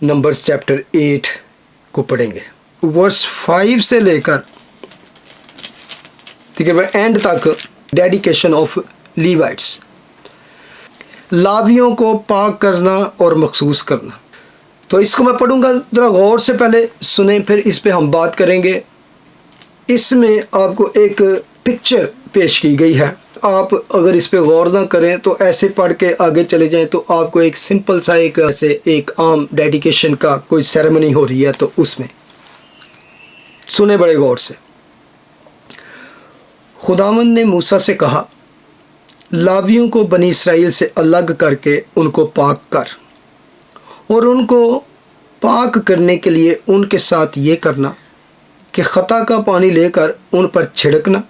Numbers chapter 8 को पढ़ेंगे। Verse 5 से लेकर तकरीबन एंड तक डेडिकेशन ऑफ लीवाइट्स, लावियों को पाक करना और मखसूस करना। तो इसको मैं पढ़ूंगा, ज़रा गौर से पहले सुने, फिर इस पे हम बात करेंगे। इसमें आपको एक पिक्चर पेश की गई है, आप अगर इस पे गौर ना करें तो ऐसे पढ़ के आगे चले जाएं तो आपको एक सिंपल सा एक आम डेडिकेशन का कोई सेरेमनी हो रही है, तो उसमें सुने बड़े गौर से। खुदावंद ने मूसा से कहा, लावियों को बनी इसराइल से अलग करके उनको पाक कर, और उनको पाक करने के लिए उनके साथ ये करना कि खता का पानी लेकर उन पर छिड़कना,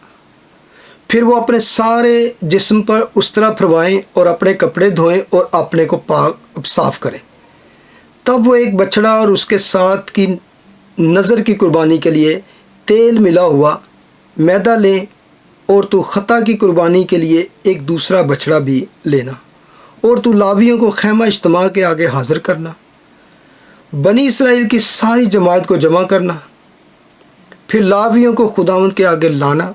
फिर वो अपने सारे जिस्म पर उस तरह फरवाएं और अपने कपड़े धोएं और अपने को पाक साफ करें। तब वो एक बछड़ा और उसके साथ की नज़र की कुर्बानी के लिए तेल मिला हुआ मैदा लें, और तू खता की कुर्बानी के लिए एक दूसरा बछड़ा भी लेना, और तू लावियों को खैमा इज्तिमा के आगे हाज़िर करना, बनी इसराइल की सारी जमात को जमा करना, फिर लावियों को खुदावंद के आगे लाना।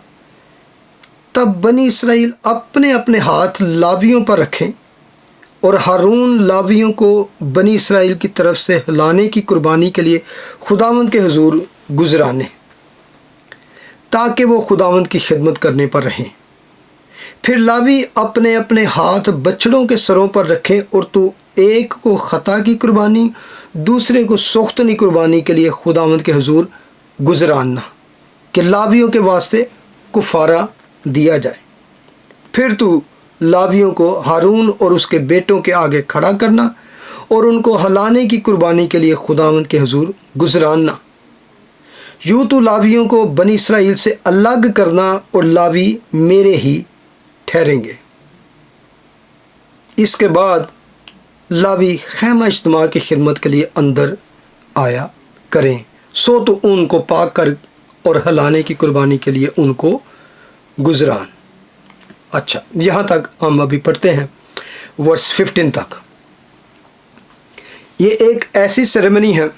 तब बनी इसराइल अपने अपने हाथ लावियों पर रखें, और हारून लावियों को बनी इसराइल की तरफ से हिलाने की कुर्बानी के लिए खुदावंद के हुजूर गुजराने, ताकि वो खुदावंद की खिदमत करने पर रहें। फिर लावी अपने अपने हाथ बछड़ों के सरों पर रखें, और तू एक को खता की कुर्बानी, दूसरे को सोख्तनी कुर्बानी के लिए खुदावंद के हुजूर गुजराना, कि लावियों के वास्ते कुफारा दिया जाए। फिर तू लावियों को हारून और उसके बेटों के आगे खड़ा करना, और उनको हलाने की कुर्बानी के लिए खुदावंद के हुजूर गुजराना। यूँ तो लावियों को बनी इसराइल से अलग करना, और लावी मेरे ही ठहरेंगे। इसके बाद लावी खैमा इज्तिमा की खिदमत के लिए अंदर आया करें, सो तो उनको पाक कर और हलाने की कुर्बानी के लिए उनको गुजरान। अच्छा, यहाँ तक हम अभी पढ़ते हैं वर्स 15 तक। ये एक ऐसी सेरेमनी है,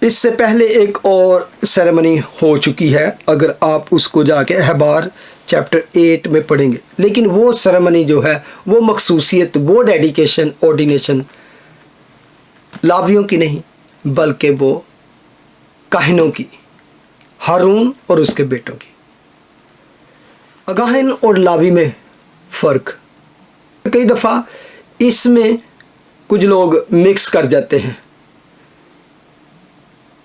इससे पहले एक और सेरेमनी हो चुकी है, अगर आप उसको जाके अहबार चैप्टर 8 में पढ़ेंगे। लेकिन वो सेरेमनी जो है, वो मखसूसियत, वो डेडिकेशन, ऑर्डिनेशन लावियों की नहीं, बल्कि वो काहिनों की, हारून और उसके बेटों की। काहिन और लावी में फ़र्क, कई दफ़ा इसमें कुछ लोग मिक्स कर जाते हैं।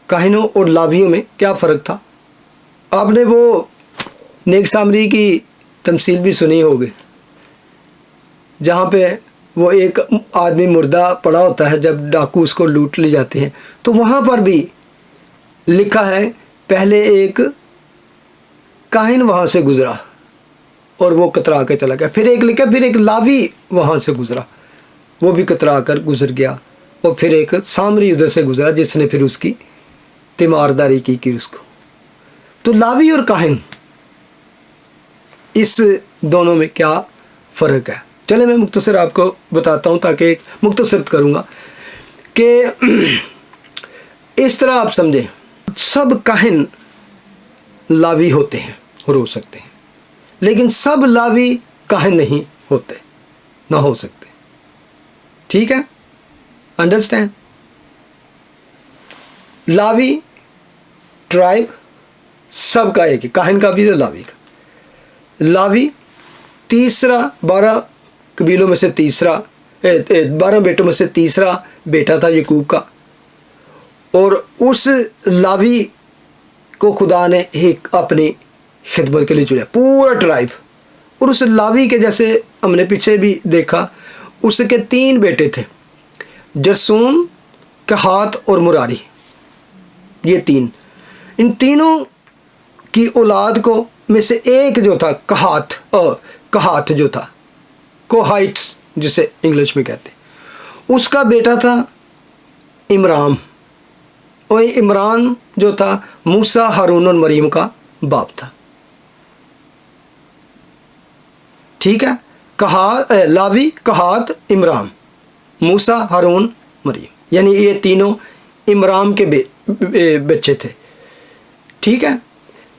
काहिनों और लावियों में क्या फ़र्क था? आपने वो नेक सामरी की तमसील भी सुनी होगी, जहाँ पे वो एक आदमी मुर्दा पड़ा होता है, जब डाकू उसको लूट ले जाते हैं, तो वहाँ पर भी लिखा है पहले एक काहिन वहाँ से गुज़रा और वो कतरा के चला गया, फिर एक लिखा फिर एक लावी वहाँ से गुज़रा, वो भी कतरा कर गुज़र गया, और फिर एक सामरी उधर से गुज़रा जिसने फिर उसकी तीमारदारी की उसको। तो लावी और काहिन, इस दोनों में क्या फ़र्क है? चले मैं मुख्तसर आपको बताता हूँ, ताकि एक मुख्तसर करूँगा कि इस तरह आप समझें। सब काहिन लावी होते हैं और हो सकते हैं, लेकिन सब लावी काहिन नहीं होते, ना हो सकते। ठीक है, अंडरस्टैंड? लावी ट्राइब सबका एक ही, काहिन का भी तो लावी का। लावी तीसरा, 12 कबीलों में से तीसरा, 12 बेटों में से तीसरा बेटा था यकूब का, और उस लावी को खुदा ने एक अपनी खिदमत के लिए चुना, पूरा ट्राइब। और उस लावी के, जैसे हमने पीछे भी देखा, उसके 3 बेटे थे, जसून, कहात और मुरारी, ये 3। इन तीनों की औलाद को में से एक जो था कहात जो था, कोहाइट्स जिसे इंग्लिश में कहते, उसका बेटा था इमरान, और इमरान जो था मूसा, हारून और मरीम का बाप था। ठीक है, लावी, कहात, इमरान, मूसा, हारून मरियम, यानी ये तीनों इमराम के बच्चे थे, ठीक है।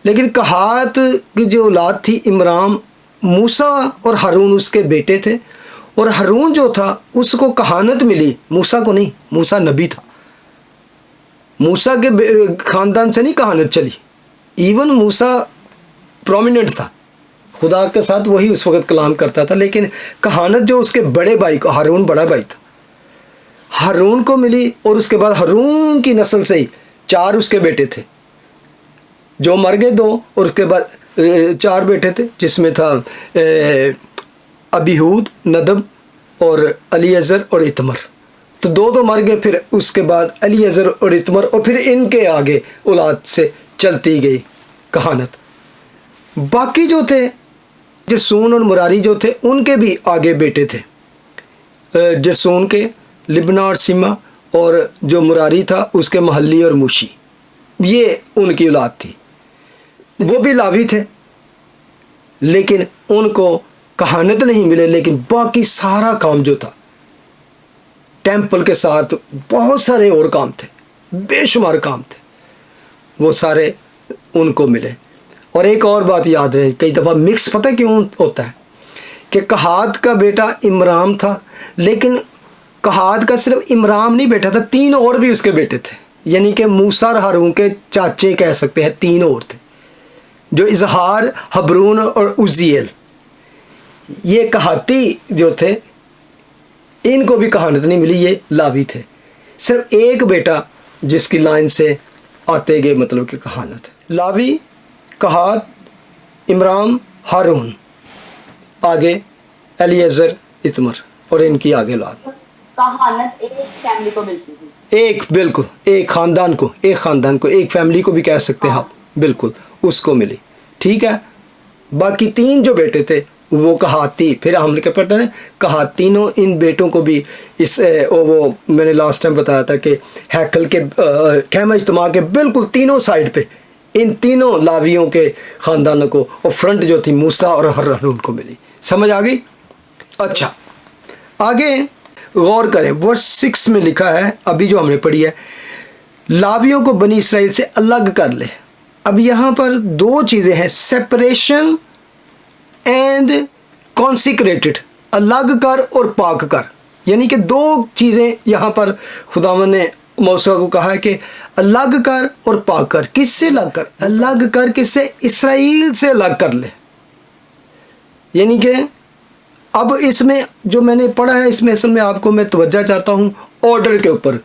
लेकिन कहात की जो औलाद थी इमराम, मूसा और हारून उसके बेटे थे, और हारून जो था उसको कहानत मिली, मूसा को नहीं, मूसा नबी था, मूसा के ख़ानदान से नहीं कहानत चली। इवन मूसा प्रोमिनेंट था, खुदा के साथ वही उस वक़्त कलाम करता था, लेकिन कहानत जो उसके बड़े भाई को, हारून बड़ा भाई था, हारून को मिली। और उसके बाद हारून की नस्ल से ही 4 उसके बेटे थे, जो मर गए 2, और उसके बाद 4 बेटे थे, जिसमें था अबीहूद, नदब और अलीएज़र और इतमर। तो 2 तो मर गए, फिर उसके बाद अलीएज़र और इतमर, और फिर इनके आगे औलाद से चलती गई कहानत। बाकी जो थे जरसून और मुरारी जो थे, उनके भी आगे बेटे थे, जरसून के लिब्ना और सीमा, और जो मुरारी था उसके महली और मूशी, ये उनकी औलाद थी। वो भी लावी थे, लेकिन उनको कहानत नहीं मिले, लेकिन बाकी सारा काम जो था, टेंपल के साथ बहुत सारे और काम थे, बेशुमार काम थे, वो सारे उनको मिले। और एक और बात याद रहे, कई दफ़ा मिक्स पता क्यों होता है, कि कहात का बेटा इमराम था, लेकिन कहात का सिर्फ इमराम नहीं बेटा था, 3 और भी उसके बेटे थे, यानी कि मूसा और हारून के चाचे कह सकते हैं, 3 और थे, जो इजहार, हबरून और उज्जिएल, ये कहाती जो थे, इनको भी कहानत नहीं मिली, ये लावी थे। सिर्फ एक बेटा जिसकी लाइन से आते गए, मतलब कि कहानत। लावी, कहात, इमराम, हारून, आगे एलिएज़र, इतमर, और इनकी आगे औलाद। कहानत एक फैमिली को मिलती थी, एक, बिल्कुल एक ख़ानदान को, एक फैमिली को भी कह सकते हैं आप, बिल्कुल उसको मिली, ठीक है। बाकी 3 जो बेटे थे वो कहाती, फिर हमने क्या पढ़ते हैं, कहा तीनों इन बेटों को भी इस वो मैंने लास्ट टाइम बताया था कि हैकल के खैमा इज्तिमा के बिल्कुल तीनों साइड पे इन तीनों लावियों के ख़ानदानों को, और फ्रंट जो थी मूसा और हारून को मिली। समझ आ गई? अच्छा, आगे गौर करें, वर्स 6 में लिखा है, अभी जो हमने पढ़ी है, लावियों को बनी इसराइल से अलग कर ले। अब यहाँ पर 2 चीज़ें हैं, सेपरेशन एंड कॉन्सिक्रेटेड, अलग कर और पाक कर, यानी कि 2 चीज़ें यहाँ पर खुदावन ने मूसा को कहा है कि अलग कर और पाक कर। किससे अलग कर? अलग कर किससे? इसराइल से अलग कर ले। यानी कि अब इसमें जो मैंने पढ़ा है, इसमें असल में आपको मैं तवज्जो चाहता हूँ ऑर्डर के ऊपर,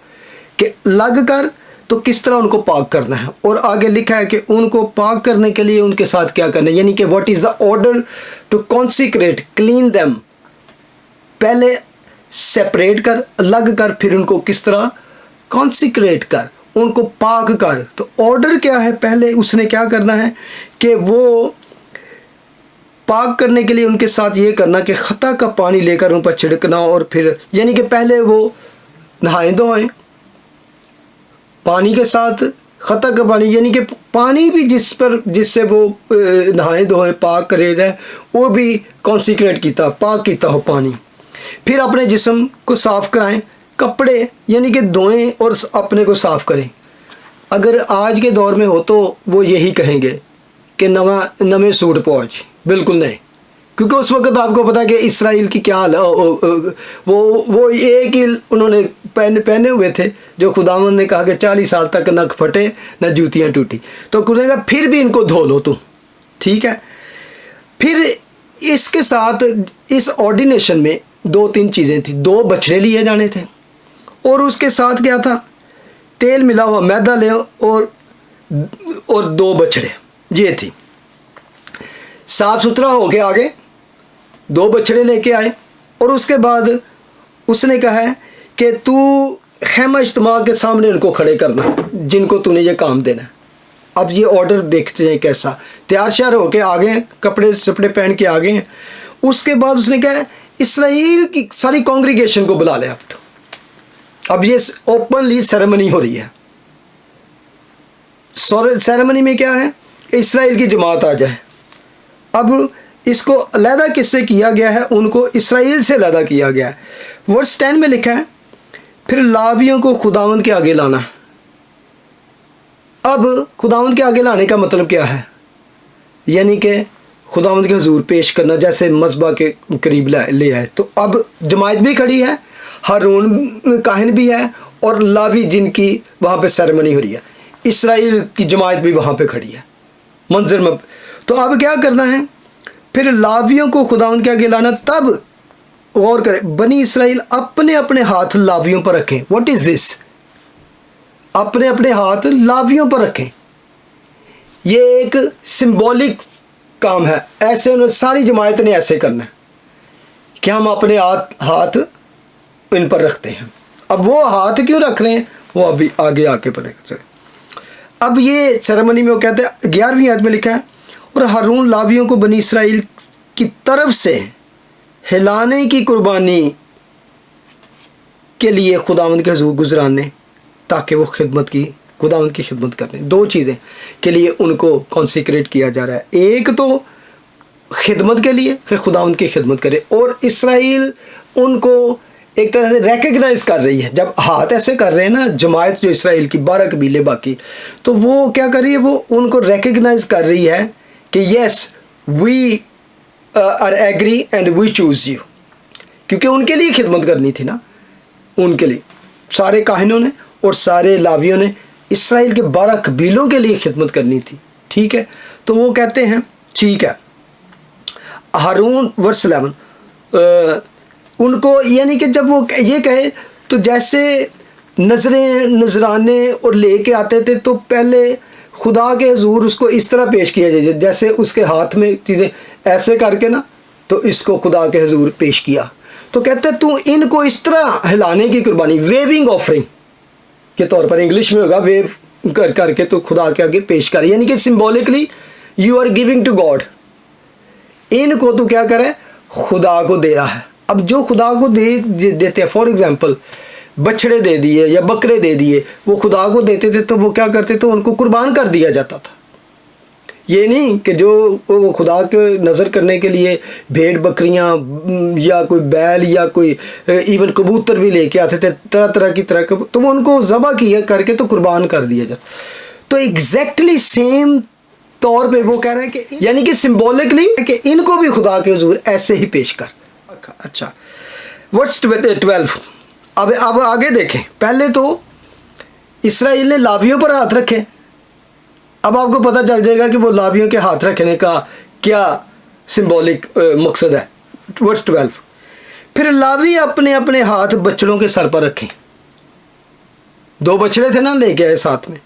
कि अलग कर तो किस तरह उनको पाक करना है, और आगे लिखा है कि उनको पाक करने के लिए उनके साथ क्या करना है, यानी कि what is the order to consecrate, clean them. पहले सेपरेट कर, अलग कर, फिर उनको किस तरह कॉन्सिक्रेट कर, उनको पाक कर। तो ऑर्डर क्या है? पहले उसने क्या करना है कि वो पाक करने के लिए उनके साथ ये करना कि खता का पानी लेकर उन पर छिड़कना, और फिर यानी कि पहले वो नहाए धोएं पानी के साथ, खता का पानी, यानी कि पानी भी जिससे वो नहाए धोएं पाक करे जाए, वो भी कॉन्सिक्रेट कीता, पाक कीता हो पानी। फिर अपने जिस्म को साफ़ कराएं, कपड़े यानी कि धोएं और अपने को साफ़ करें। अगर आज के दौर में हो तो वो यही कहेंगे कि नवे सूट पहुँच, बिल्कुल नहीं, क्योंकि उस वक़्त आपको पता है कि इसराइल की क्या वो एक ही उन्होंने पहने हुए थे, जो खुदावन ने कहा कि 40 साल तक नख फटे न जूतियाँ टूटी। तो खुदा फिर भी इनको धो लो तुम, ठीक है। फिर इसके साथ इस ऑर्डिनेशन में 2-3 चीज़ें थी। 2 बछड़े लिए जाने थे, और उसके साथ क्या था, तेल मिला हुआ मैदा ले, और 2 बछड़े, ये थी। साफ़ सुथरा हो के आगे 2 बछड़े लेके आए, और उसके बाद उसने कहा है कि तू खैमा इज्तिमा के सामने उनको खड़े करना जिनको तूने ये काम देना है। अब ये ऑर्डर देखते हैं कैसा, तैयार श्यार होके आ गए, कपड़े सपड़े पहन के आ गए हैं। उसके बाद उसने कहा इसराइल की सारी कांग्रीगेशन को बुला ले। अब ये ओपनली सेरेमनी हो रही है। सेरेमनी में क्या है, इसराइल की जमात आ जाए। अब इसको अलहदा किससे किया गया है? उनको इसराइल से अलहदा किया गया है। वर्स 10 में लिखा है फिर लावियों को खुदावंद के आगे लाना। अब खुदावंद के आगे लाने का मतलब क्या है? यानी कि खुदावंद के हुजूर पेश करना, जैसे मज़बा के करीब ले आए। तो अब जमायत भी खड़ी है, हारून काहिन भी है, और लावी जिनकी वहाँ पे सेरेमनी हो रही है, इसराइल की जमायत भी वहाँ पे खड़ी है मंजर में। तो अब क्या करना है? फिर लावियों को खुदावंद के आगे लाना। तब गौर करें, बनी इसराइल अपने अपने हाथ लावियों पर रखें। What is this? अपने अपने हाथ लावियों पर रखें। ये एक सिंबॉलिक काम है। ऐसे उन्होंने सारी जमायत ने ऐसे करना है कि हम अपने हाथ इन पर रखते हैं। अब वो हाथ क्यों रख रहे हैं वो अभी आगे आके पड़ेगा। अब ये सेरेमनी में वो कहते हैं, 11वीं आयत में लिखा है, और हारून लावियों को बनी इसराइल की तरफ से हिलाने की कुर्बानी के लिए खुदावंद के हुजूर गुजराने, ताकि वो खुदावंद की खिदमत करने। दो चीज़ें के लिए उनको कॉन्सिक्रेट किया जा रहा है। एक तो खिदमत के लिए कि खुदावंद की खिदमत करे, और इसराइल उनको एक तरह से रेकग्नाइज कर रही है। जब हाथ ऐसे कर रहे हैं ना जमायत, जो इसराइल की 12 कबीले बाकी, तो वो क्या कर रही है? वो उनको रेकग्नाइज कर रही है कि yes we are agree and we choose you. क्योंकि उनके लिए खिदमत करनी थी ना, उनके लिए सारे काहिनों ने और सारे लावियों ने इसराइल के 12 कबीलों के लिए खिदमत करनी थी। ठीक है, तो वो कहते हैं ठीक है। हारून वर्स 11 उनको, यानी कि जब वो ये कहे तो जैसे नजराने और लेके आते थे, तो पहले खुदा के हुजूर उसको इस तरह पेश किया जाए, जैसे उसके हाथ में चीज़ें ऐसे करके ना, तो इसको खुदा के हुजूर पेश किया। तो कहते तू इनको इस तरह हिलाने की कुर्बानी, वेविंग ऑफरिंग के तौर पर, इंग्लिश में होगा वेव करके तो खुदा के आगे पेश कर, यानी कि symbolically you are giving to God. इनको तू क्या करे? खुदा को दे रहा है। अब जो खुदा को देते हैं, फॉर एग्जांपल बछड़े दे दिए या बकरे दे दिए, वो खुदा को देते थे, तो वो क्या करते थे? उनको कुर्बान कर दिया जाता था। ये नहीं कि जो वो खुदा के नज़र करने के लिए भेड़ बकरियां या कोई बैल या कोई इवन कबूतर भी लेके आते थे, तरह तरह की तरह के, तो वो उनको ज़बह किया करके तो कुर्बान कर दिया जाता। तो एग्जैक्टली सेम तौर पे वो कह रहे हैं कि यानी कि सिंबॉलिकली कि इनको भी खुदा के हुजूर ऐसे ही पेश कर। अच्छा, वर्स 12। अब आगे देखें। पहले तो इसराइल ने लावियों पर हाथ रखे। अब आपको पता चल जाएगा कि वो लावियों के हाथ रखने का क्या सिंबॉलिक मकसद है। वर्स 12, फिर लावी अपने अपने हाथ बछड़ों के सर पर रखें। 2 बछड़े थे ना लेके आए साथ में,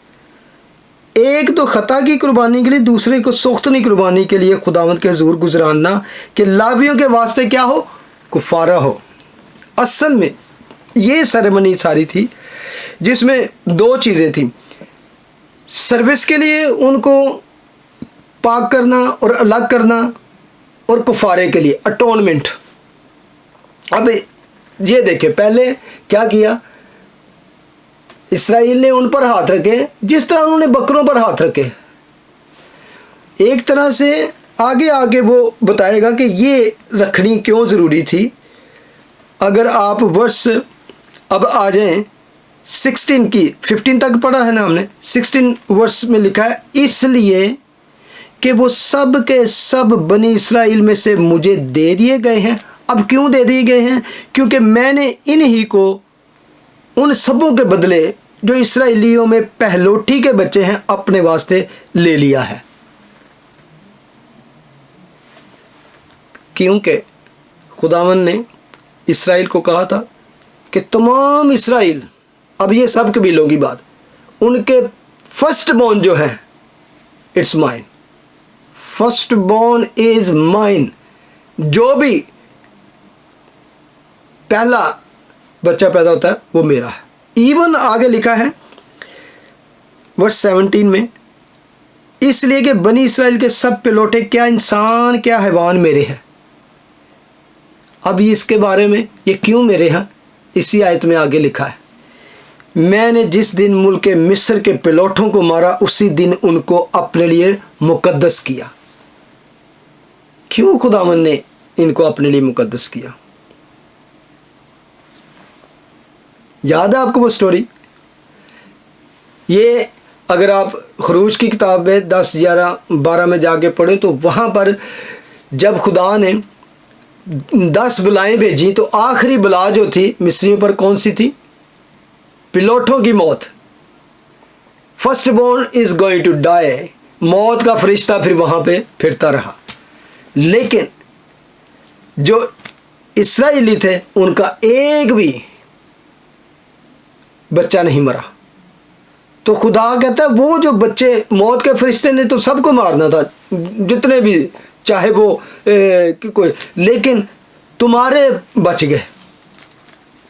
एक तो खता की कुर्बानी के लिए, दूसरे को सोख्तनी कुर्बानी के लिए खुदावंद के हुजूर गुजराना कि लावियों के वास्ते क्या हो? कुफारा हो। असल में ये सेरेमनी सारी थी जिसमें 2 चीज़ें थी, सर्विस के लिए उनको पाक करना और अलग करना, और कुफारे के लिए अटोनमेंट। अब ये देखें, पहले क्या किया? इसराइल ने उन पर हाथ रखे जिस तरह उन्होंने बकरों पर हाथ रखे। एक तरह से आगे आगे वो बताएगा कि ये रखनी क्यों ज़रूरी थी। अगर आप वर्स अब आ जाएं 16 की, 15 तक पढ़ा है ना हमने, 16 वर्स में लिखा है, इसलिए कि वो सब के सब बनी इसराइल में से मुझे दे दिए गए हैं। अब क्यों दे दिए गए हैं? क्योंकि मैंने इन्हीं को उन सबों के बदले जो इसराइलियों में पहलोठी के बच्चे हैं अपने वास्ते ले लिया है। क्योंकि खुदावंद ने इसराइल को कहा था कि तमाम इसराइल, अब ये सब कबीलों की बात, उनके फर्स्ट बॉर्न जो है it's mine, first born is mine. जो भी पहला बच्चा पैदा होता है वो मेरा है। इवन आगे लिखा है वर्स 17 में, इसलिए कि बनी इसराइल के सब पिलोटे, क्या इंसान क्या हैवान मेरे हैं। अब इसके बारे में ये क्यों मेरे हैं, इसी आयत में आगे लिखा है, मैंने जिस दिन मुल्क मिस्र के पिलोठों को मारा उसी दिन उनको अपने लिए मुकद्दस किया। क्यों खुदावंद ने इनको अपने लिए मुकद्दस किया? याद है आपको वो स्टोरी? ये अगर आप खरूज की किताब में 10, 11, 12 में जाके पढ़े तो वहाँ पर जब खुदा ने 10 बलाएं भेजी तो आखिरी बला जो थी मिस्रियों पर कौन सी थी? पिलोठों की मौत। First born is going to die. मौत का फरिश्ता फिर वहाँ पे फिरता रहा, लेकिन जो इस्राएली थे उनका एक भी बच्चा नहीं मरा। तो खुदा कहता है वो जो बच्चे, मौत के फरिश्ते ने तो सबको मारना था, जितने भी, चाहे वो कोई, लेकिन तुम्हारे बच गए।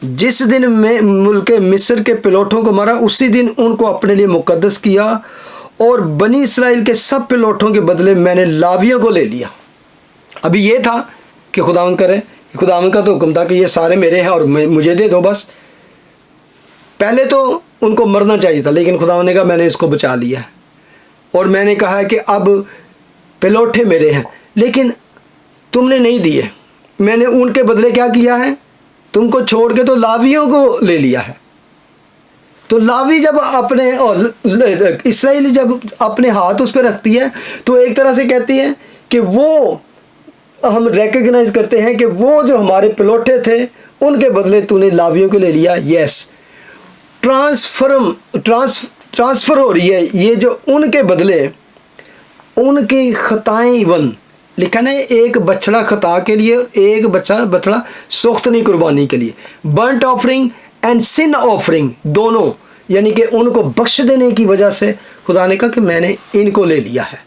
जिस दिन में मुल्क मिस्र के पिलोठों को मारा उसी दिन उनको अपने लिए मुकद्दस किया और बनी इसराइल के सब पिलोठों के बदले मैंने लावियों को ले लिया। अभी ये था कि खुदावंद करे, खुदावंद का तो हुक्म था कि ये सारे मेरे हैं और मुझे दे दो बस। पहले तो उनको मरना चाहिए था, लेकिन खुदावंद ने कहा मैंने इसको बचा लिया है और मैंने कहा है कि अब पिलोठे मेरे हैं, लेकिन तुमने नहीं दिए। मैंने उनके बदले क्या किया है? तुमको छोड़ के तो लावियों को ले लिया है। तो लावी जब अपने, और इसराइली जब अपने हाथ उस पर रखती है तो एक तरह से कहती है कि वो, हम रेकग्नाइज करते हैं कि वो जो हमारे पिलोठे थे उनके बदले तूने लावियों को ले लिया। यस, ट्रांसफ़र हो रही है ये जो उनके बदले उनकी खताएं। इवन लिखा ना, एक बछड़ा खता के लिए, एक बछड़ा सुख्तनी कुर्बानी के लिए। Burnt offering and sin offering दोनों, यानी कि उनको बख्श देने की वजह से खुदा ने कहा कि मैंने इनको ले लिया है,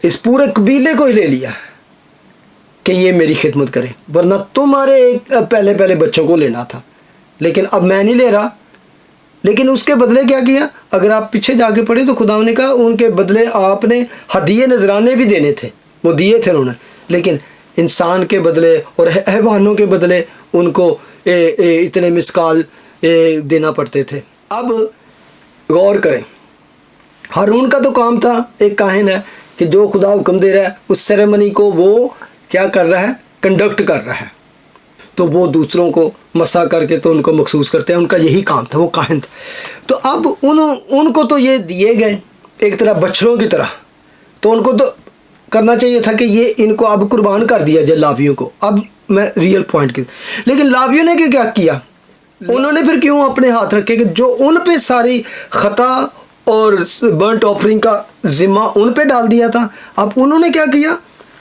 इस पूरे कबीले को ही ले लिया है कि ये मेरी खिदमत करे, वरना तुम्हारे एक पहले बच्चों को लेना था, लेकिन अब मैं नहीं ले रहा। लेकिन उसके बदले क्या किया? अगर आप पीछे जाके पढ़े तो खुदा ने कहा उनके बदले आपने हदिये नजराने भी देने थे, वो दिए थे उन्होंने, लेकिन इंसान के बदले और हैवानों के बदले उनको इतने मिसकाल देना पड़ते थे। अब गौर करें, हारून का तो काम था, एक काहिन है, कि जो खुदा हुक्म दे रहा है उस सेरेमनी को वो क्या कर रहा है? कंडक्ट कर रहा है। तो वो दूसरों को मसा करके तो उनको महसूस करते हैं, उनका यही काम था, वो काहिन था। तो अब उनको तो ये दिए गए एक तरह बछड़ों की तरह, तो उनको तो करना चाहिए था कि ये इनको अब कुर्बान कर दिया जाए लावियों को। अब मैं रियल पॉइंट की, लेकिन लावियों ने क्या किया? उन्होंने फिर क्यों अपने हाथ रखे कि जो उन पे सारी खता और बर्ंट ऑफरिंग का जिम्मा उन पे डाल दिया था। अब उन्होंने क्या किया?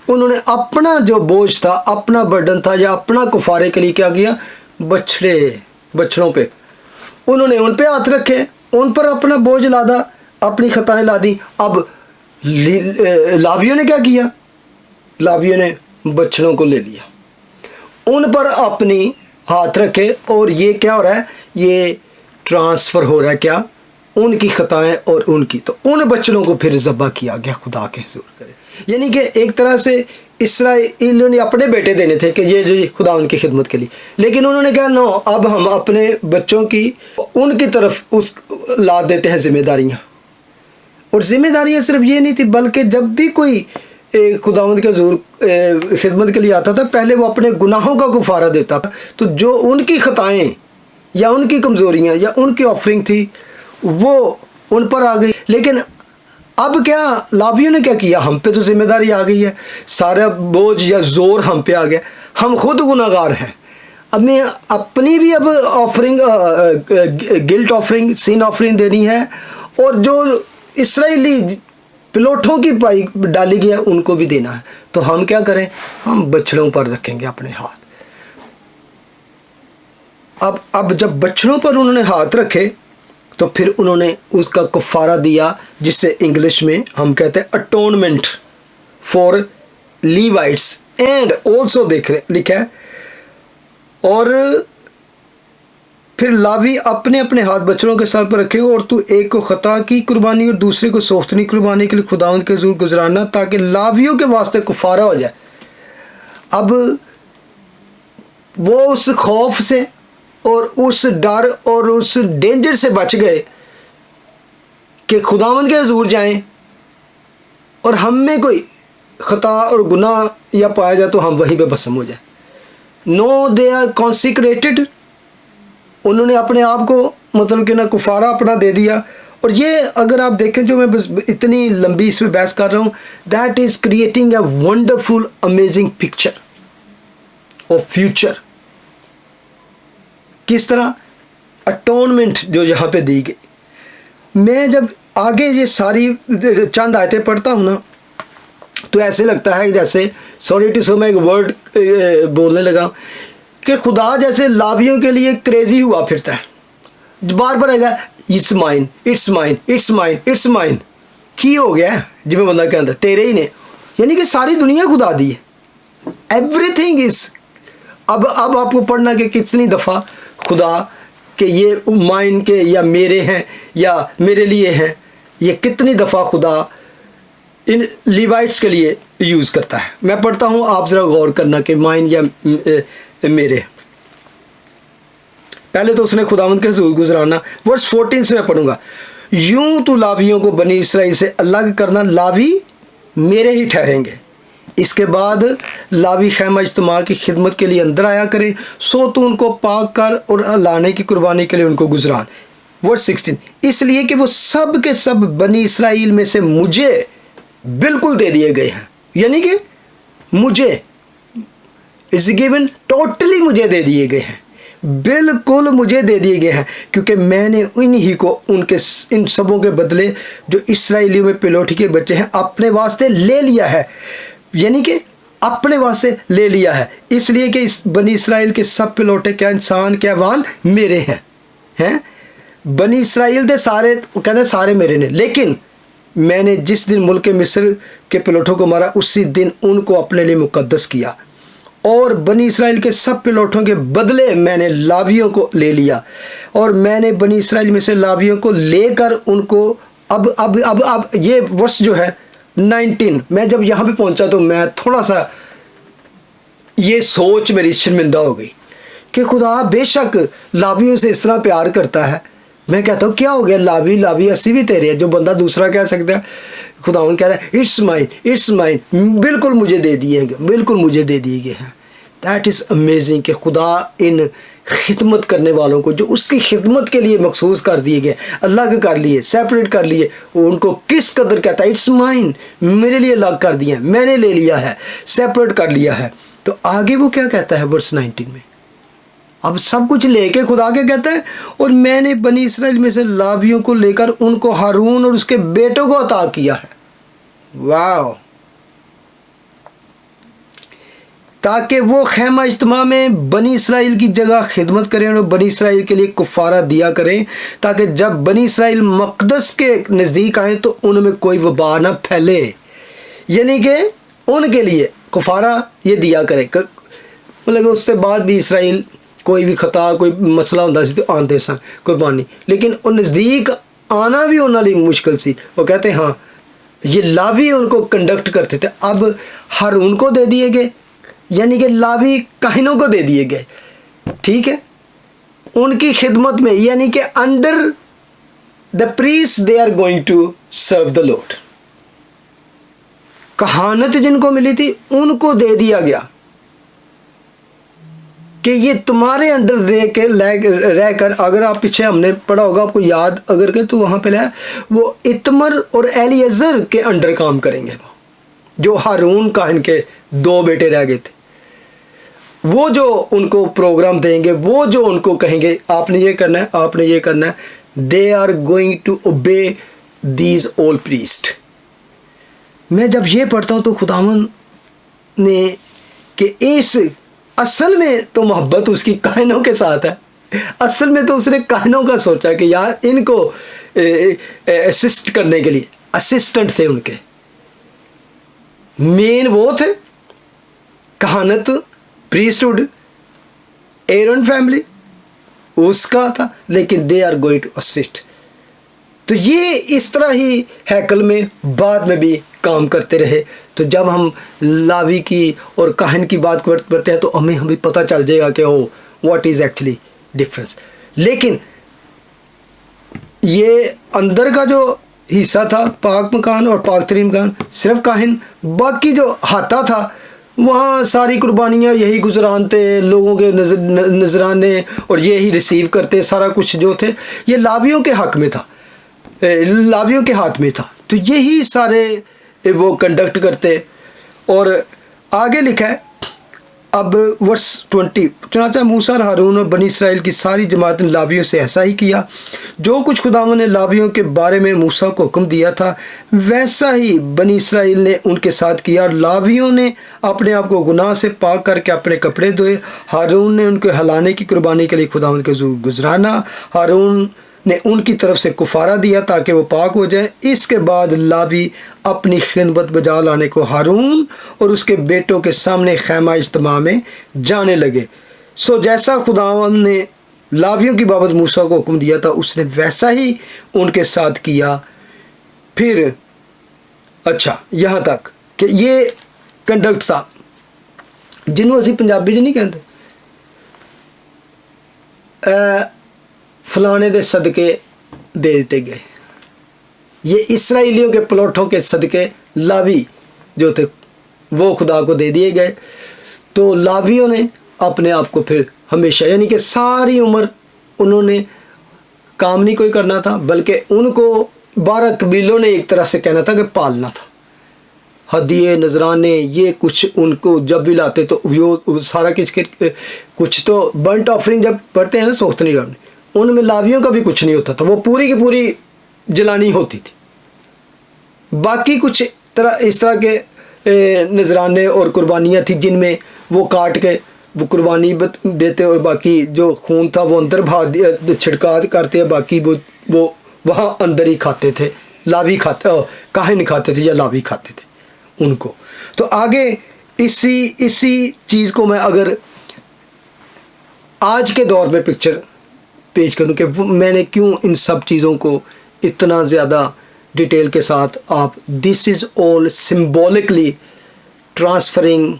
उन्होंने अपना जो बोझ था, अपना बर्डन था या अपना कुफारे के लिए क्या किया? बछड़ों पे उन्होंने उन पे हाथ रखे, उन पर अपना बोझ लादा, अपनी खताएं ला दी। अब लावियों ने क्या किया? लावियों ने बछड़ों को ले लिया, उन पर अपनी हाथ रखे, और ये क्या हो रहा है? ये ट्रांसफ़र हो रहा है क्या? उनकी खताएं और उनकी, तो उन बच्चों को फिर ज़ब्ह किया गया खुदा के हुज़ूर करे। यानी कि एक तरह से इस्राएलियों ने अपने बेटे देने थे कि ये जो खुदा उनकी खिदमत के लिए, लेकिन उन्होंने कहा नो, अब हम अपने बच्चों की उनकी तरफ उस ला देते हैं जिम्मेदारियाँ। और जिम्मेदारियाँ सिर्फ ये नहीं थी, बल्कि जब भी कोई खुदावंद के हुज़ूर खिदमत के लिए आता था, पहले वो अपने गुनाहों का कुफारा देता था। तो जो उनकी खताएँ या उनकी कमज़ोरियाँ या उनकी ऑफरिंग थी वो उन पर आ गई। लेकिन अब क्या लावियों ने क्या किया? हम पे तो जिम्मेदारी आ गई है, सारा बोझ या जोर हम पे आ गया, हम खुद गुनाहगार हैं। अब मैं अपनी भी अब ऑफरिंग, गिल्ट ऑफरिंग, सिन ऑफरिंग देनी है, और जो इसराइली पिलोठों की पाई डाली गई है उनको भी देना है। तो हम क्या करें? हम बछड़ों पर रखेंगे अपने हाथ। अब जब बछड़ों पर उन्होंने हाथ रखे तो फिर उन्होंने उसका कफ़ारा दिया, जिससे इंग्लिश में हम कहते हैं अटोनमेंट फॉर लीवाइट्स एंड ऑल्सो लिखा है। और फिर लावी अपने अपने हाथ बछड़ों के सर पर रखे, और तू एक को खता की कुर्बानी और दूसरे को सोख्तनी कुर्बानी के लिए खुदावंद के हुज़ूर गुजराना, ताकि लावियों के वास्ते कफ़ारा हो जाए। अब वो उस खौफ से और उस डर और उस डेंजर से बच गए कि खुदावंद के हुज़ूर जाएं और हम में कोई खता और गुनाह या पाया जाए तो हम वहीं पे भस्म हो जाए। नो, दे आर कॉन्सिक्रेटेड उन्होंने अपने आप को मतलब कि ना कुफारा अपना दे दिया। और ये अगर आप देखें, जो मैं इतनी लंबी इसमें बहस कर रहा हूँ, that is creating a wonderful amazing picture of future. किस तरह अटोनमेंट जो यहाँ पे दी गई। मैं जब आगे ये सारी चंद आयतें पढ़ता हूँ ना, तो ऐसे लगता है जैसे, सॉरी टू से मैं एक वर्ड बोलने लगा, कि खुदा जैसे लावियों के लिए क्रेजी हुआ फिरता है, बार बार आएगा it's mine, it's mine, it's mine, it's mine. की हो गया जिम्मे बंदा के अंदर तेरे ही ने, यानी कि सारी दुनिया खुदा दी है, एवरीथिंग इज। अब आपको पढ़ना कि कितनी दफ़ा खुदा के ये माइन के या मेरे हैं या मेरे लिए हैं, ये कितनी दफ़ा खुदा इन लिवाइट्स के लिए यूज़ करता है। मैं पढ़ता हूँ, आप ज़रा गौर करना कि माइन या मेरे। पहले तो उसने खुदावंद के हुजूर गुजराना। वर्स 14 से मैं पढ़ूंगा। यूं तो लावियों को बनी इसराइल से अलग करना, लावी मेरे ही ठहरेंगे। इसके बाद लावी खैमा इज्तिमा की खिदमत के लिए अंदर आया करें, सो तो उनको पाक कर और लाने की कुर्बानी के लिए उनको गुजरान। वर्स 16, इसलिए कि वो सब के सब बनी इसराइल में से मुझे बिल्कुल दे दिए गए हैं, यानी कि मुझे इट्स गिवन, टोटली मुझे दे दिए गए हैं, बिल्कुल मुझे दे दिए गए हैं, क्योंकि मैंने इन्हीं को उनके इन सबों के बदले जो इसराइलियों में पिलोठी के बच्चे हैं अपने वास्ते ले लिया है, यानी कि अपने वास्ते ले लिया है। इसलिए कि इस बनी इसराइल के सब पिलोटे, क्या इंसान क्या वाल, मेरे हैं। बनी इसराइल दे सारे, कहते सारे मेरे ने, लेकिन मैंने जिस दिन मुल्क मिस्र के पिलोटों को मारा, उसी दिन उनको अपने लिए मुकद्दस किया, और बनी इसराइल के सब पिलोटों के बदले मैंने लावियों को ले लिया, और मैंने बनी इसराइल में से लावियों को लेकर उनको अब ये वर्ष जो है 19, मैं जब यहाँ पे पहुँचा तो मैं थोड़ा सा, ये सोच मेरी शर्मिंदा हो गई कि खुदा बेशक लावियों से इस तरह प्यार करता है। मैं कहता हूँ क्या हो गया, लावी असी भी तेरे है, जो बंदा दूसरा कह सकता है। खुदा कह रहा है इट्स माइन, इट्स माइन, बिल्कुल मुझे दे दिए गए, बिल्कुल मुझे दे दिए गए हैं। दैट इज़ अमेजिंग कि खुदा इन खिदमत करने वालों को, जो उसकी खिदमत के लिए मखसूस कर दिए गए, अलग कर लिए, सेपरेट कर लिए, उनको किस कदर कहता है, इट्स माइन, मेरे लिए अलग कर दिया, मैंने ले लिया है, सेपरेट कर लिया है। तो आगे वो क्या कहता है वर्स 19 में, अब सब कुछ लेके खुदा के कहता है, और मैंने बनी इसराइल में से लावियों को लेकर उनको हारून और उसके बेटों को अता किया है। वाह, ताकि वो खैमा इज्तिमा में बनी इसराइल की जगह खिदमत करें और बनी इसराइल के लिए कुफारा दिया करें, ताकि जब बनी इसराइल मकदस के नज़दीक आए तो उनमें कोई वबा ना फैले, यानी कि उनके लिए कुफारा ये दिया करे। मतलब उसके बाद भी इसराइल कोई भी खता, कोई मसला होता सी तो आते सन कुर्बानी, लेकिन वो नज़दीक आना भी उन्होंने मुश्किल सी। वो कहते हाँ, ये लावी उनको कंडक्ट करते थे। अब हारून को दे दिए गए, यानी कि लावी काहिनों को दे दिए गए, ठीक है, उनकी खिदमत में, यानी कि under the priest they are going to serve the lord. कहानत जिनको मिली थी उनको दे दिया गया कि ये तुम्हारे अंडर रह कर, अगर आप पीछे हमने पढ़ा होगा, आपको याद अगर के, तो वहाँ पे वो इतमर और एलिएज़र के अंडर काम करेंगे, जो हारून काहिन के 2 बेटे रह गए थे। वो जो उनको प्रोग्राम देंगे, वो जो उनको कहेंगे आपने ये करना है, आपने ये करना है, they are going to obey these all priest. मैं जब ये पढ़ता हूँ तो खुदावन ने कि इस असल में तो मोहब्बत उसकी काहिनों के साथ है, असल में तो उसने काहिनों का सोचा कि यार इनको असिस्ट करने के लिए असिस्टेंट थे उनके, मेन वो थे कहानत, प्रीस्टहुड, एरन फैमिली उसका था, लेकिन they are going to assist. तो ये इस तरह ही हैकल में बाद में भी काम करते रहे। तो जब हम लावी की और काहिन की बात करते हैं तो हमें पता चल जाएगा कि oh what is actually difference. लेकिन ये अंदर का जो हिस्सा था, पाक मकान और पाक तरीन मकान, सिर्फ काहिन, बाकी जो हाथा था वहाँ सारी कुर्बानियाँ यही गुजरान थे, लोगों के नजराने और यही रिसीव करते, सारा कुछ जो थे ये लावियों के हक में था, लावियों के हाथ में था। तो यही सारे वो कंडक्ट करते। और आगे लिखा है अब वर्स 20, चुनाचा मूसा और हारून और बनी इसराइल की सारी जमात ने लावियों से ऐसा ही किया, जो कुछ खुदावंद ने लावियों के बारे में मूसा को हुक्म दिया था वैसा ही बनी इसराइल ने उनके साथ किया। और लावियों ने अपने आप को गुनाह से पाक करके अपने कपड़े धोए। हारून ने उनको हलाने की कुर्बानी के लिए खुदावंद के हुजूर गुजराना, हारून ने उनकी तरफ से कुफारा दिया ताकि वो पाक हो जाए। इसके बाद लावी अपनी खिदमत बजा लाने को हारून और उसके बेटों के सामने खैमा इज्तिमा में जाने लगे। सो जैसा खुदावंद ने लावियों की बाबत मूसा को हुक्म दिया था उसने वैसा ही उनके साथ किया। फिर अच्छा यहाँ तक कि ये कंडक्ट था जिन्हों असी पंजाबी च नहीं कहते फलाने दे सदके दे देते गए। ये इसराइलियों के प्लॉटों के सदके लावी जो थे वो खुदा को दे दिए गए। तो लावियों ने अपने आप को फिर हमेशा यानी कि सारी उम्र उन्होंने काम नहीं कोई करना था, बल्कि उनको 12 कबीलों ने एक तरह से कहना था कि पालना था। हदिये नजराने ये कुछ उनको जब भी लाते तो वो सारा कुछ तो बर्ंट ऑफरिंग जब पढ़ते हैं ना सोख्तनी करने, उनमें लावियों का भी कुछ नहीं होता था, वो पूरी की पूरी जलानी होती थी। बाकी कुछ इस तरह के नजराने और कुर्बानियाँ थी जिनमें वो काट के वो कुर्बानी देते और बाकी जो खून था वो अंदर भाग छिड़का करते, बाकी वो वहाँ अंदर ही खाते थे। लावी खाते, काहिन खाते थे या लावी खाते थे उनको। तो आगे इसी चीज़ को मैं अगर आज के दौर में पिक्चर पेश करूँ कि मैंने क्यों इन सब चीज़ों को इतना ज़्यादा डिटेल के साथ आप this is all symbolically transferring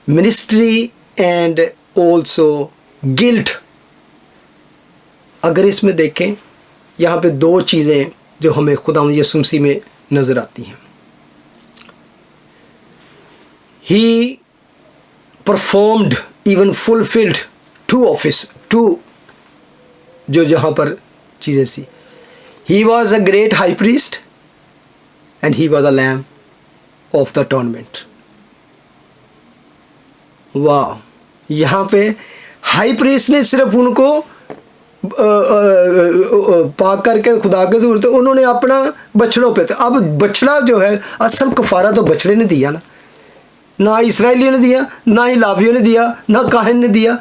ministry and also guilt. अगर इसमें देखें यहाँ पे दो चीज़ें जो हमें खुदावंद यीशु मसीह में नज़र आती हैं। He performed even fulfilled to जो जहाँ पर चीज़ें थी। He was a great high priest and he was a lamb of the atonement. वाह, यहाँ पे हाई प्रीस्ट ने सिर्फ उनको पाक करके खुदा के जरूरत, उन्होंने अपना बछड़ों पे, अब बछड़ा जो है असल कफारा तो बछड़े ने दिया ना इसराइलियों ने दिया, ना ही लावियों ने दिया, ना काहिन ने दिया।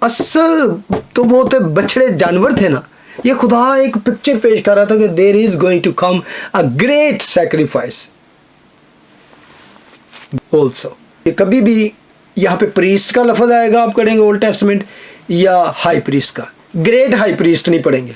असल तो वो तो बछड़े जानवर थे ना। ये खुदा एक पिक्चर पेश कर रहा था कि there is going to come a great sacrifice also. कभी भी यहाँ पे प्रीस्ट का लफ्ज़ आएगा आप पढ़ेंगे ओल्ड टेस्टमेंट या हाई प्रीस्ट का, ग्रेट हाई प्रीस्ट नहीं पढ़ेंगे,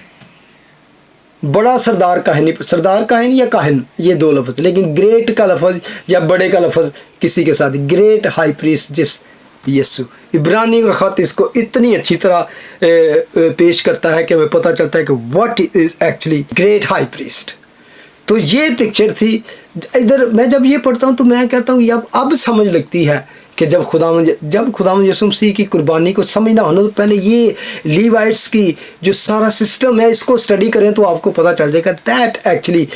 बड़ा सरदार काहिन या काहिन ये दो लफ्ज़, लेकिन ग्रेट का लफ्ज़ या बड़े का लफ्ज़ किसी के साथ ग्रेट हाई प्रीस्ट जिस यीशु। इब्रानी का ख़त इसको इतनी अच्छी तरह पेश करता है कि हमें पता चलता है कि what is actually great high priest. तो ये पिक्चर थी। इधर मैं जब ये पढ़ता हूँ तो मैं कहता हूँ अब समझ लगती है कि जब खुदावंद यीशु मसीह की कुर्बानी को समझना होना तो पहले ये लीवाइट्स की जो सारा सिस्टम है इसको स्टडी करें तो आपको पता चल जाएगा that actually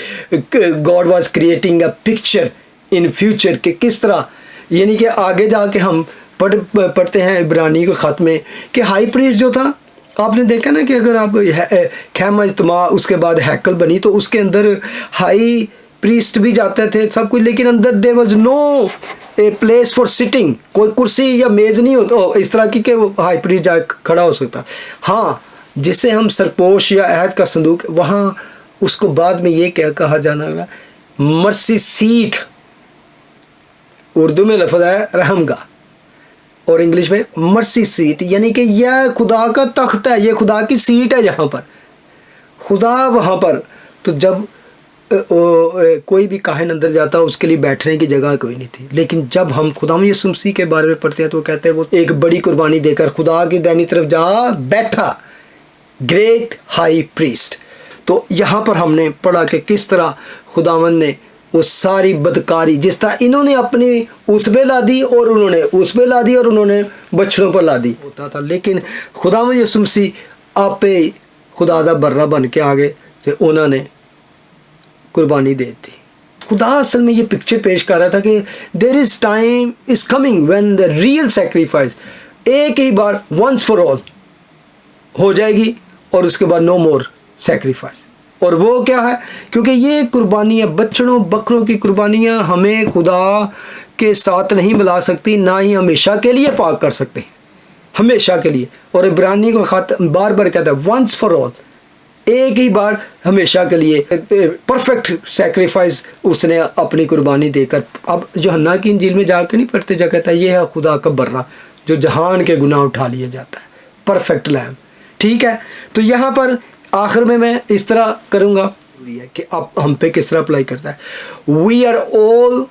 God was creating a picture in future के किस तरह, यानी कि आगे जाके हम पढ़ते हैं इब्रानी के ख़त में कि हाई प्रीस्ट जो था, आपने देखा ना कि अगर आप खैमा इज्तिमा उसके बाद हैकल बनी तो उसके अंदर हाई प्रीस्ट भी जाते थे सब कुछ, लेकिन अंदर there was no a place for sitting, कोई कुर्सी या मेज़ नहीं होता इस तरह की कि वो हाई प्रीस्ट जा खड़ा हो सकता। हाँ, जिसे हम सरपोश या अहद का संदूक, वहाँ उसको बाद में ये क्या कहा जाना लगा, मर्सी सीट, उर्दू में लफ्ज़ है रहमगाह और इंग्लिश में मर्सी सीट, यानी कि यह खुदा का तख्त है, ये खुदा की सीट है यहाँ पर, खुदा वहाँ पर। तो जब कोई भी काहिन अंदर जाता उसके लिए बैठने की जगह कोई नहीं थी, लेकिन जब हम खुदा यीशु मसीह के बारे में पढ़ते हैं तो कहते हैं वो एक बड़ी कुर्बानी देकर खुदा की दाहिनी तरफ जा बैठा, ग्रेट हाई प्रीस्ट। तो यहाँ पर हमने पढ़ा कि किस तरह खुदावंद ने वो सारी बदकारी जिस तरह इन्होंने अपनी उस पे ला दी और उन्होंने उस पे ला दी और उन्होंने बछड़ों पर ला दी होता था, लेकिन खुदावंद यीशु मसीह आपे खुदा दा बर्रा बन के आ गए तो उन्होंने कुर्बानी दे दी। खुदा असल में ये पिक्चर पेश कर रहा था कि there is time is coming when the real sacrifice एक ही बार वंस फॉर ऑल हो जाएगी और उसके बाद नो मोर सेक्रीफाइस। और वो क्या है, क्योंकि ये कुर्बानियाँ बछड़ों बकरों की कुर्बानियाँ हमें खुदा के साथ नहीं मिला सकती, ना ही हमेशा के लिए पाक कर सकते हैं, हमेशा के लिए। और इब्रानी को खत बार बार कहता है वंस फॉर ऑल, एक ही बार हमेशा के लिए परफेक्ट सेक्रीफाइस उसने अपनी कुर्बानी देकर। अब यूहन्ना की इंजील में जाकर नहीं पढ़ते, जा कहता है ये है खुदा का बर्रा जो जहान के गुनाह उठा लिया जाता है, परफेक्ट लैम। ठीक है, तो यहाँ पर आखिर में मैं इस तरह करूँगा कि अब हम पे किस तरह अप्लाई करता है। We are all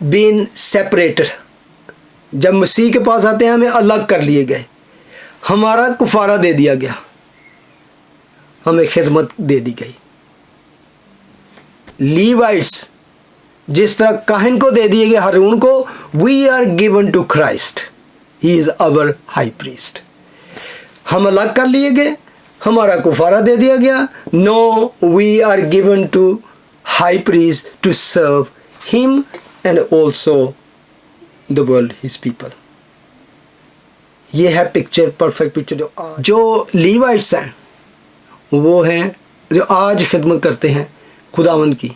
been separated, जब मसीह के पास आते हैं हमें अलग कर लिए गए, हमारा कुफारा दे दिया गया, हमें खिदमत दे दी गई। लीवाइट्स जिस तरह काहिन को दे दिए गए हारून को, we are given to Christ, he is our high priest. हम अलग कर लिए गए, हमारा कुफारा दे दिया गया। No, we are given to high priest to serve him and also the world his people. ये है पिक्चर, परफेक्ट पिक्चर। जो लीवाइट्स हैं वो हैं जो आज खिदमत करते हैं खुदावंद की,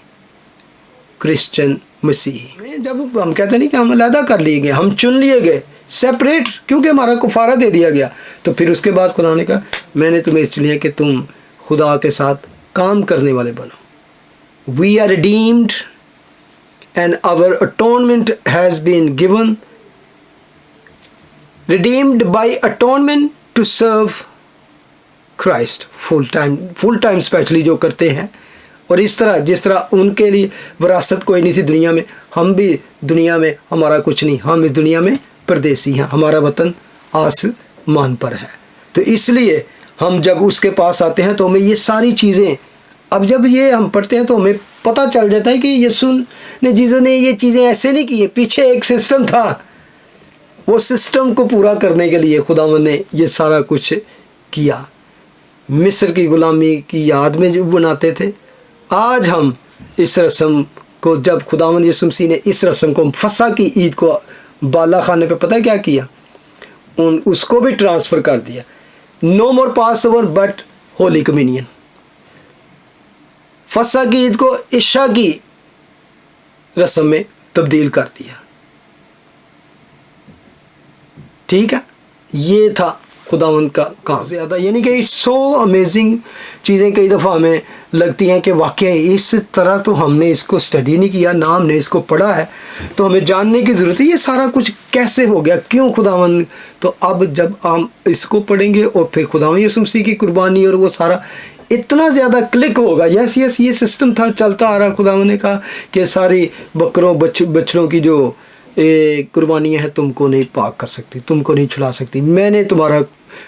क्रिश्चियन मसीही। जब हम कहते नहीं कि हम अलहदा कर लिए गए, हम चुन लिए गए, सेपरेट, क्योंकि हमारा कुफारा दे दिया गया, तो फिर उसके बाद खुदा ने कहा मैंने तुम्हें चुनिया कि तुम खुदा के साथ काम करने वाले बनो। We are redeemed and our atonement has been given, redeemed by atonement to serve Christ full time specially जो करते हैं। और इस तरह जिस तरह उनके लिए विरासत कोई नहीं थी दुनिया में, हम भी दुनिया में हमारा कुछ नहीं, हम इस दुनिया में परदेसी हैं, हमारा वतन आसमान पर है। तो इसलिए हम जब उसके पास आते हैं तो हमें ये सारी चीज़ें, अब जब ये हम पढ़ते हैं तो हमें पता चल जाता है कि यीशु ने, जीसस ने ये चीज़ें ऐसे नहीं की, पीछे एक सिस्टम था, वो सिस्टम को पूरा करने के लिए खुदावंद ने ये सारा कुछ किया। मिस्र की ग़ुलामी की याद में जो बनाते थे, आज हम इस रस्म को, जब खुदावंद यीशु मसीह ने इस रस्म को फसा की ईद को बाला खाने पे पता है क्या किया, उसको भी ट्रांसफ़र कर दिया। No more passover but holy communion. फसा की ईद को इशा की रस्म में तब्दील कर दिया। ठीक है, ये था खुदावंद का काम। ज़्यादा यानी कि इट्स सो अमेजिंग चीज़ें कई दफ़ा हमें लगती हैं कि वाकई इस तरह तो हमने इसको स्टडी नहीं किया, ना हमने इसको पढ़ा है, तो हमें जानने की ज़रूरत है ये सारा कुछ कैसे हो गया, क्यों खुदावंद। तो अब जब हम इसको पढ़ेंगे और फिर खुदावंद यीशु मसीह की कुर्बानी और वो सारा इतना ज़्यादा क्लिक होगा, यस ये सिस्टम था चलता आ रहा। खुदावंद ने कहा कि सारी बकरों बछड़ों की जो कुर्बानियाँ हैं तुमको नहीं पाक कर सकती, तुमको नहीं छुड़ा सकती, मैंने तुम्हारा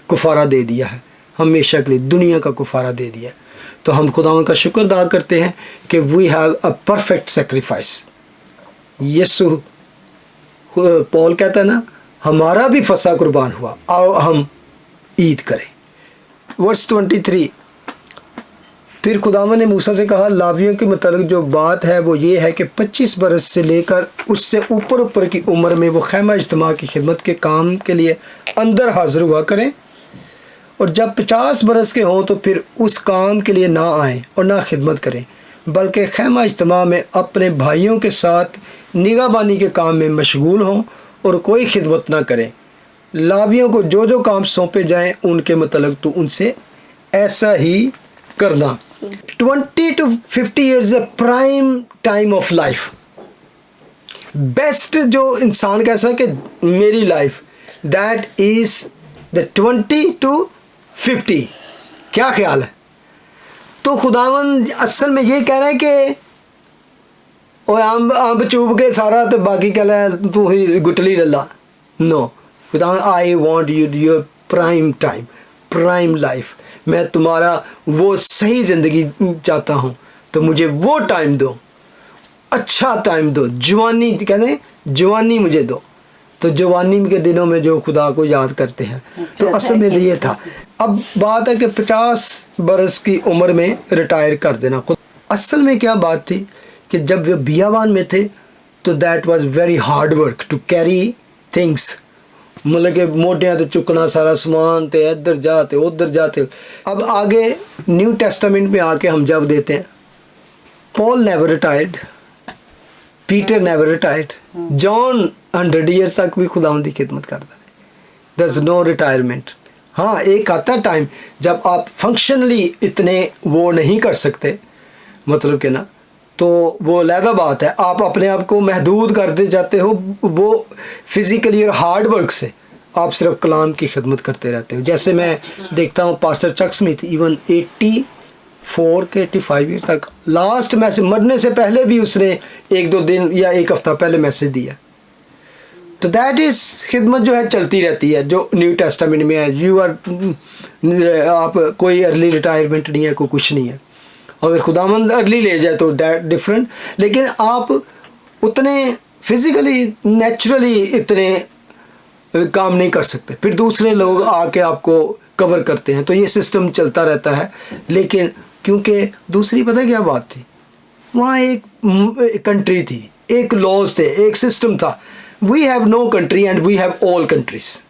कुफारा दे दिया है, हमेशा के लिए दुनिया का कुफारा दे दिया। तो हम खुदावंद का शुक्र अदा करते हैं कि we have a perfect sacrifice. यीशु, पौल कहता है ना, हमारा भी फसा कुर्बान हुआ, आओ हम ईद करें। वर्स 23, फिर खुदावंद ने मूसा से कहा, लावियों के मतलब जो बात है वो ये है कि 25 बरस से लेकर उससे ऊपर की उम्र में वो खैमा इज्तिमा की खिदमत के काम के लिए अंदर हाजिर हुआ करें, और जब 50 बरस के हों तो फिर उस काम के लिए ना आएँ और ना खिदमत करें, बल्कि खैमा इज्तिमा में अपने भाइयों के साथ निगाहबानी के काम में मशगूल हों और कोई खिदमत ना करें। लावियों को जो जो काम सौंपे जाएं उनके मतलब तो उनसे ऐसा ही करना। 20 to 50 years a prime time of life। Best जो इंसान कह सके मेरी life, that is the 20 to 50। क्या ख्याल है? तो खुदावंद असल में ये कह रहा है कि और आम चूब के सारा तो बाकी कह रहा है तू ही गुटली लल्ला। नो, खुदावंद I want you your prime time, prime life. मैं तुम्हारा वो सही ज़िंदगी चाहता हूँ, तो मुझे वो टाइम दो। अच्छा टाइम दो, जवानी कहते हैं जवानी मुझे दो। तो जवानी के दिनों में जो खुदा को याद करते हैं, तो असल में ये था। अब बात है कि 50 बरस की उम्र में रिटायर कर देना। खुद असल में क्या बात थी कि जब वे बियाबान में थे तो that was very hard work to carry things, मतलब कि मोटियां तो चुकना सारा सामान, तो इधर जाते उधर जाते। अब आगे न्यू टेस्टामेंट में आके हम जब देते हैं, Paul never retired, Peter never retired, John 100 years तक भी खुदावंद की खिदमत करता है। There is no retirement. हाँ, एक आता टाइम जब आप फंक्शनली इतने वो नहीं कर सकते, मतलब कि ना, तो वो अलहदा बात है। आप अपने आप को महदूद करते जाते हो, वो फिज़िकली और हार्ड वर्क से आप सिर्फ कलाम की खिदमत करते रहते हो। जैसे मैं देखता हूँ पास्टर चक स्मिथ, इवन 84 के 85 ईयर तक, लास्ट मैसेज मरने से पहले भी उसने 1-2 दिन या 1 हफ्ता पहले मैसेज दिया। तो दैट इज़ खिदमत जो है चलती रहती है, जो न्यू टेस्टामेंट में है। यू आर आप कोई अर्ली रिटायरमेंट नहीं है, कोई कुछ नहीं है। अगर खुदावंद अर्ली ले जाए तो डिफरेंट, लेकिन आप उतने फिज़िकली नेचुरली इतने काम नहीं कर सकते, फिर दूसरे लोग आके आपको कवर करते हैं, तो ये सिस्टम चलता रहता है। लेकिन क्योंकि दूसरी पता क्या बात थी, वहाँ एक कंट्री थी, एक लॉज थे, एक सिस्टम था। We have no country and we have all countries.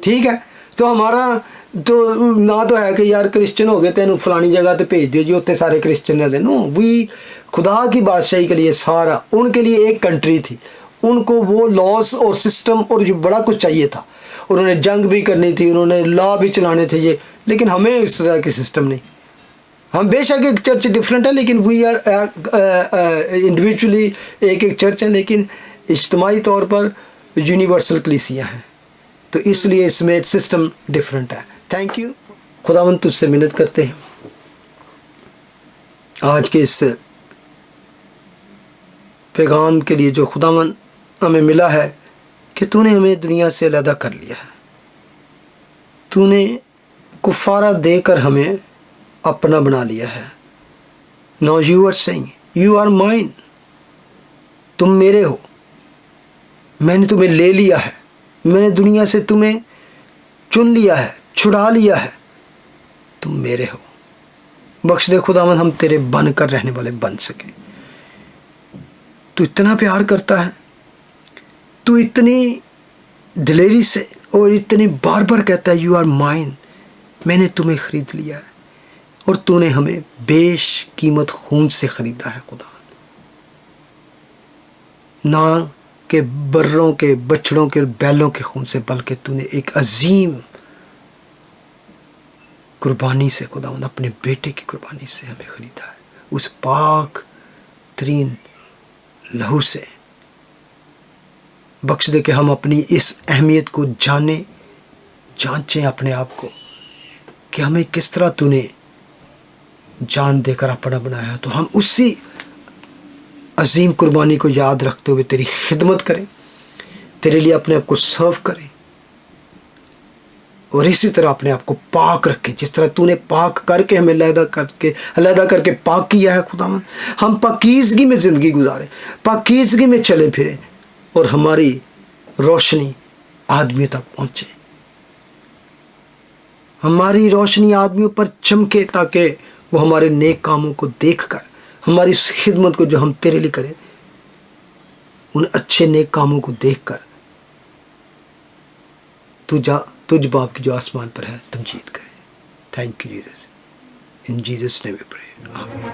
ठीक है, तो हमारा तो ना तो है कि यार क्रिश्चियन हो गए तेन फलानी जगह तो भेज दियो जी, उत्ते सारे क्रिश्चियन रहते। नो, वी खुदा की बादशाही के लिए सारा, उनके लिए एक कंट्री थी, उनको वो लॉस और सिस्टम और ये बड़ा कुछ चाहिए था। उन्होंने जंग भी करनी थी, उन्होंने लॉ भी चलाने थे ये, लेकिन हमें इस तरह की सिस्टम नहीं। हम बेशक एक चर्च डिफरेंट है, लेकिन वी आर इंडिविजुअली एक चर्च है, लेकिन इज्तिमाई तौर पर यूनिवर्सल कलीसिया है। तो इसलिए इसमें सिस्टम डिफरेंट है। Thank you. खुदावंद तुझसे मिन्नत करते हैं आज के इस पैगाम के लिए जो खुदावंद हमें मिला है, कि तूने हमें दुनिया से अलग कर लिया है। तूने कुफारा देकर हमें अपना बना लिया है। Now you are saying you are mine, तुम मेरे हो, मैंने तुम्हें ले लिया है, मैंने दुनिया से तुम्हें चुन लिया है, छुड़ा लिया है, तुम मेरे हो। बख्श दे खुदावंद हम तेरे बनकर रहने वाले बन सके। तू इतना प्यार करता है, तू इतनी दिलेरी से और इतने बार बार कहता है यू आर माइन, मैंने तुम्हें खरीद लिया है, और तूने हमें बेश कीमत खून से खरीदा है खुदावंद, ना के बर्रों के, बछड़ों के, बैलों के खून से, बल्कि तूने एक अजीम कुर्बानी से खुदावंद, अपने बेटे की कुर्बानी से हमें खरीदा है। उस पाक तरीन लहू से बख्श दे कि हम अपनी इस अहमियत को जाने, जांचें अपने आप को कि हमें किस तरह तूने जान देकर अपना बनाया। तो हम उसी अजीम कुर्बानी को याद रखते हुए तेरी खिदमत करें, तेरे लिए अपने आप को सर्व करें, और इसी तरह अपने आप को पाक रखें, जिस तरह तूने पाक करके हमें अलहदा करके पाक किया है खुदावंद। हम पाकीज़गी में ज़िंदगी गुजारें, पाकीज़गी में चले फिरें, और हमारी रोशनी आदमियों तक पहुँचे, हमारी रोशनी आदमियों पर चमके, ताकि वो हमारे नेक कामों को देखकर, हमारी इस खिदमत को जो हम तेरे लिए करें, उन अच्छे नेक कामों को देखकर तुझ बाप की जो आसमान पर है तमजीद करें। Thank you Jesus, in Jesus name we pray, आमीन।